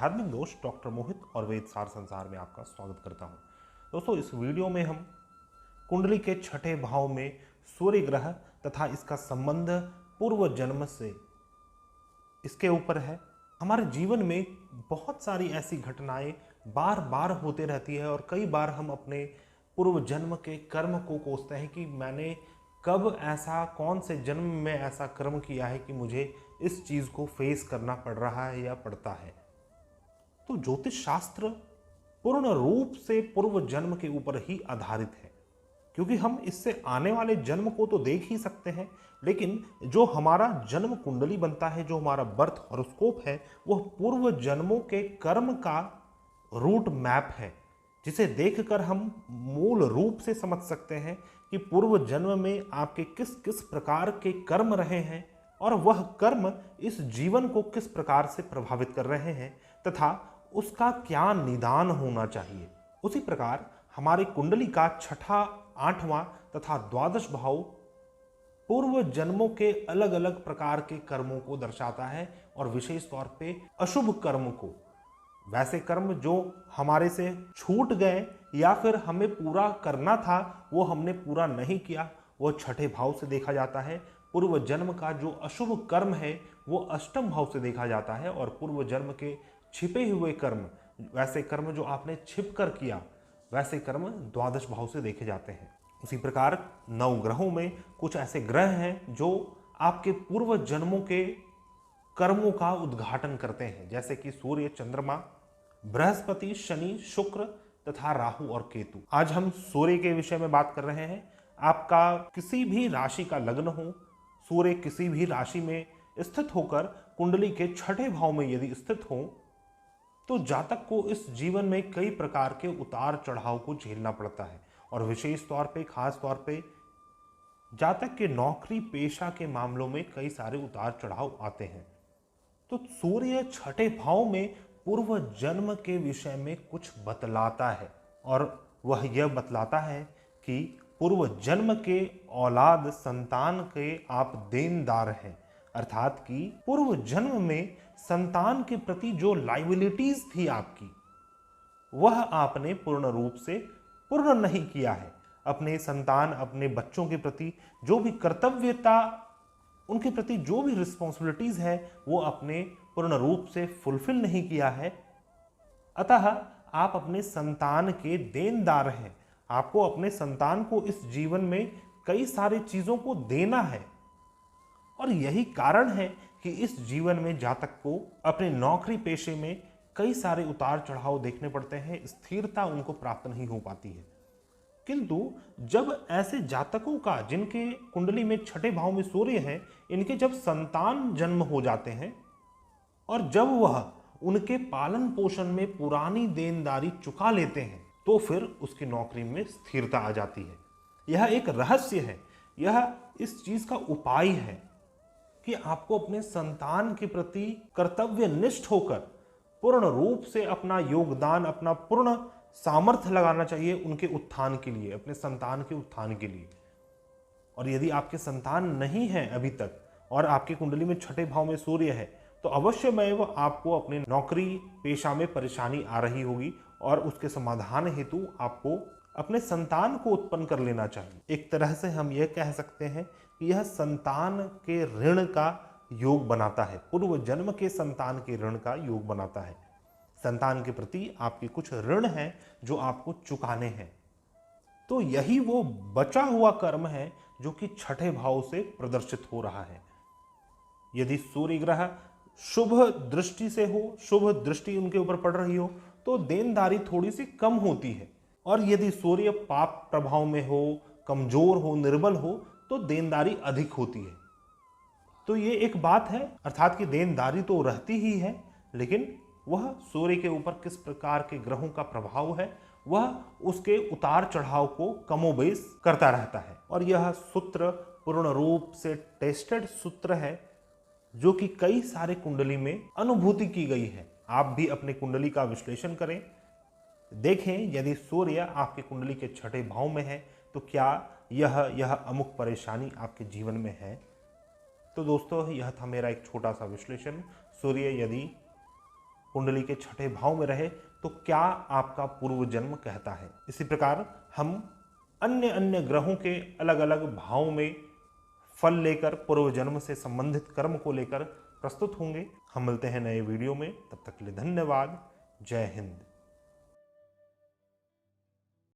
आध्यात्मिक दोस्त डॉक्टर मोहित और वेद सार संसार में आपका स्वागत करता हूं। दोस्तों, इस वीडियो में हम कुंडली के छठे भाव में सूर्य ग्रह तथा इसका संबंध पूर्व जन्म से इसके ऊपर है। हमारे जीवन में बहुत सारी ऐसी घटनाएं बार बार होते रहती है और कई बार हम अपने पूर्व जन्म के कर्म को कोसते हैं कि मैंने कब ऐसा, कौन से जन्म में ऐसा कर्म किया है कि मुझे इस चीज़ को फेस करना पड़ रहा है या पड़ता है। तो ज्योतिष शास्त्र पूर्ण रूप से पूर्व जन्म के ऊपर ही आधारित है, क्योंकि हम इससे आने वाले जन्म को तो देख ही सकते हैं, लेकिन जो हमारा जन्म कुंडली बनता है, जो हमारा बर्थ हॉरोस्कोप है, वह पूर्व जन्मों के कर्म का रूट मैप है, जिसे देखकर हम मूल रूप से समझ सकते हैं कि पूर्व जन्म में आपके किस किस प्रकार के कर्म रहे हैं और वह कर्म इस जीवन को किस प्रकार से प्रभावित कर रहे हैं तथा उसका क्या निदान होना चाहिए। उसी प्रकार हमारी कुंडली का छठा, आठवां तथा द्वादश भाव पूर्व जन्मों के अलग अलग प्रकार के कर्मों को दर्शाता है और विशेष तौर पे अशुभ कर्म को, वैसे कर्म जो हमारे से छूट गए या फिर हमें पूरा करना था वो हमने पूरा नहीं किया, वो छठे भाव से देखा जाता है। पूर्व जन्म का जो अशुभ कर्म है वो अष्टम भाव से देखा जाता है और पूर्व जन्म के छिपे हुए कर्म, वैसे कर्म जो आपने छिप कर किया, वैसे कर्म द्वादश भाव से देखे जाते हैं। उसी प्रकार नौ ग्रहों में कुछ ऐसे ग्रह हैं जो आपके पूर्व जन्मों के कर्मों का उद्घाटन करते हैं, जैसे कि सूर्य, चंद्रमा, बृहस्पति, शनि, शुक्र तथा राहु और केतु। आज हम सूर्य के विषय में बात कर रहे हैं। आपका किसी भी राशि का लग्न हो, सूर्य किसी भी राशि में स्थित होकर कुंडली के छठे भाव में यदि स्थित हो, तो जातक को इस जीवन में कई प्रकार के उतार चढ़ाव को झेलना पड़ता है और विशेष तौर पे, खास तौर पे जातक के नौकरी पेशा के मामलों में कई सारे उतार चढ़ाव आते हैं। तो सूर्य छठे भाव में पूर्व जन्म के विषय में कुछ बतलाता है और वह यह बतलाता है कि पूर्व जन्म के औलाद, संतान के आप देनदार हैं, अर्थात कि पूर्व जन्म में संतान के प्रति जो लायबिलिटीज थी आपकी, वह आपने पूर्ण रूप से पूर्ण नहीं किया है। अपने संतान, अपने बच्चों के प्रति जो भी कर्तव्यता, उनके प्रति जो भी रिस्पॉन्सिबिलिटीज है, वो अपने पूर्ण रूप से फुलफिल नहीं किया है। अतः आप अपने संतान के देनदार हैं। आपको अपने संतान को इस जीवन में कई सारी चीजों को देना है और यही कारण है कि इस जीवन में जातक को अपने नौकरी पेशे में कई सारे उतार चढ़ाव देखने पड़ते हैं, स्थिरता उनको प्राप्त नहीं हो पाती है। किंतु जब ऐसे जातकों का, जिनके कुंडली में छठे भाव में सूर्य है, इनके जब संतान जन्म हो जाते हैं और जब वह उनके पालन पोषण में पुरानी देनदारी चुका लेते हैं, तो फिर उसकी नौकरी में स्थिरता आ जाती है। यह एक रहस्य है, यह इस चीज का उपाय है कि आपको अपने संतान के प्रति कर्तव्यनिष्ठ होकर पूर्ण रूप से अपना योगदान, अपना पूर्ण सामर्थ्य लगाना चाहिए उनके उत्थान के लिए, अपने संतान के उत्थान के लिए। और यदि आपके संतान नहीं है अभी तक और आपकी कुंडली में छठे भाव में सूर्य है, तो अवश्य में वो आपको अपने नौकरी पेशा में परेशानी आ रही होगी और उसके समाधान हेतु आपको अपने संतान को उत्पन्न कर लेना चाहिए। एक तरह से हम यह कह सकते हैं कि यह संतान के ऋण का योग बनाता है, पूर्व जन्म के संतान के ऋण का योग बनाता है। संतान के प्रति आपके कुछ ऋण हैं जो आपको चुकाने हैं। तो यही वो बचा हुआ कर्म है जो कि छठे भाव से प्रदर्शित हो रहा है। यदि सूर्य ग्रह शुभ दृष्टि से हो, शुभ दृष्टि उनके ऊपर पड़ रही हो, तो देनदारी थोड़ी सी कम होती है, और यदि सूर्य पाप प्रभाव में हो, कमजोर हो, निर्बल हो, तो देनदारी अधिक होती है। तो ये एक बात है, अर्थात कि देनदारी तो रहती ही है, लेकिन वह सूर्य के ऊपर किस प्रकार के ग्रहों का प्रभाव है, वह उसके उतार चढ़ाव को कमोबेश करता रहता है। और यह सूत्र पूर्ण रूप से टेस्टेड सूत्र है जो कि कई सारे कुंडली में अनुभूति की गई है। आप भी अपने कुंडली का विश्लेषण करें, देखें यदि सूर्य आपके कुंडली के छठे भाव में है तो क्या यह अमुक परेशानी आपके जीवन में है। तो दोस्तों, यह था मेरा एक छोटा सा विश्लेषण। सूर्य यदि कुंडली के छठे भाव में रहे तो क्या आपका पूर्व जन्म कहता है। इसी प्रकार हम अन्य अन्य ग्रहों के अलग अलग भाव में फल लेकर पूर्व जन्म से संबंधित कर्म को लेकर प्रस्तुत होंगे। हम मिलते हैं नए वीडियो में, तब तक के लिए धन्यवाद। जय हिंद।